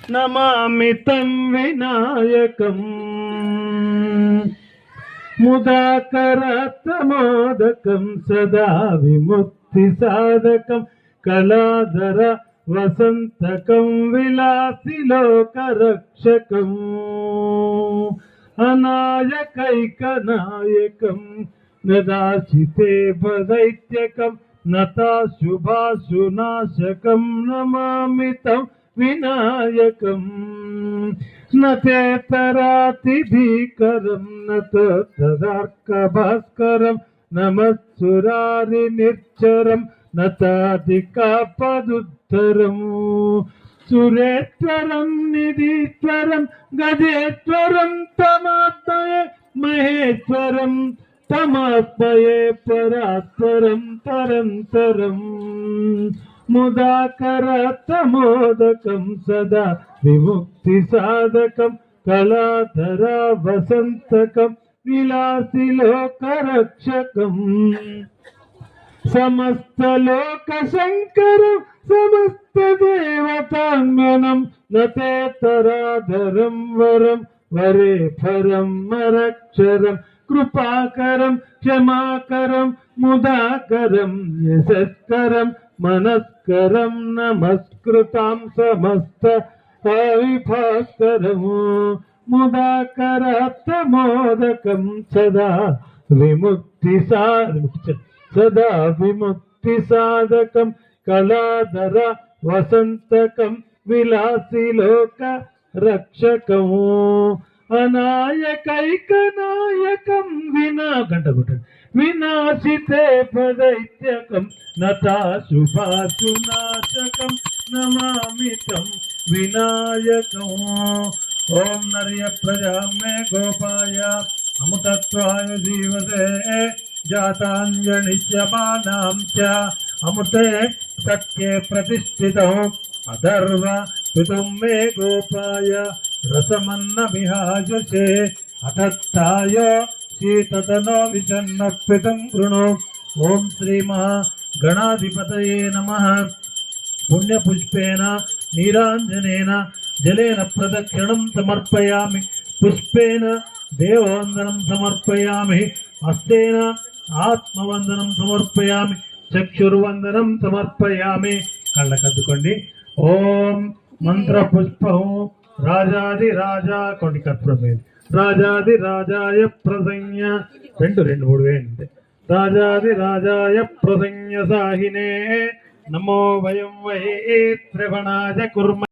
నమామి తం వినాయకం ముదాకరతమోదకం సదా విముక్తి సాధకం కళాధర వసంతకం విలాసి లోకరక్షకం అనాయకైకనాయకం నదాచితే దైత్యకం నతాశుభాశునాశకం నమామి తం వినాయకం నచేతరాతిభీకరం నతదార్కభాస్కరం నమస్సురారి నిర్చరం నతాధికాపదుత్తరం సురేశ్వరం నిధీశ్వరం గజేశ్వరం తమాత్మయే మహేశ్వరం తమాత్మయే పరాత్పరం తరంతరం ముదాకరతమోదకం సదా విముక్తి సాధకం కళాధర వసంతకం విలాసి లోకరక్షకం సమస్త లోక శంకరం సమస్త దేవతాంగనం నతేతరాధరం వరం వరే ఫరం మరక్షరం కృపాకరం క్షమాకరం ముదాకరం యశస్కరం మనస్కరం నమస్కృతాం సమస్త విభాస్కరము ముదాకరతమోదకం సదా విముక్తి సాధకం కళాధర వసంతకం విలాసి లోక రక్షకము అనాయకైకనాయకం వినాశితే దైత్యకం నతాశుభాశునాశకం నమామి తం వినాయకం ఓం నర్య ప్రజా మే గోపాయ అమృతత్వాయ జీవతే జాతాంజనిష్యమానాం చ అమృతే సత్యే ప్రతిష్ఠితం అధర్వ పితుం మే గోపాయ రసమన్నమిహాజసే అతత్తాయ శీతతనో విషన్న పితం కృణు ఓం శ్రీ మహాగణాధిపతయే నమః పుణ్యపుష్పేన నీరాంజనేన జలేన ప్రదక్షిణం సమర్పయామి పుష్పేన దేవవందనం సమర్పయామి హస్తేన ఆత్మవందనం సమర్పయామి చక్షుర్వందనం సమర్పయామి కళ్ళకద్దుకోండి ఓం మంత్ర పుష్పం రాజాది రాజా కొండి కర్పూరం రాజాది రాజాయ ప్రసంజ్ఞ రెండు మూడు వేయండి రాజాది రాజాయ ప్రసంజ్ఞ సాహినే నమో వయం వై త్రివణాయ కుర్మ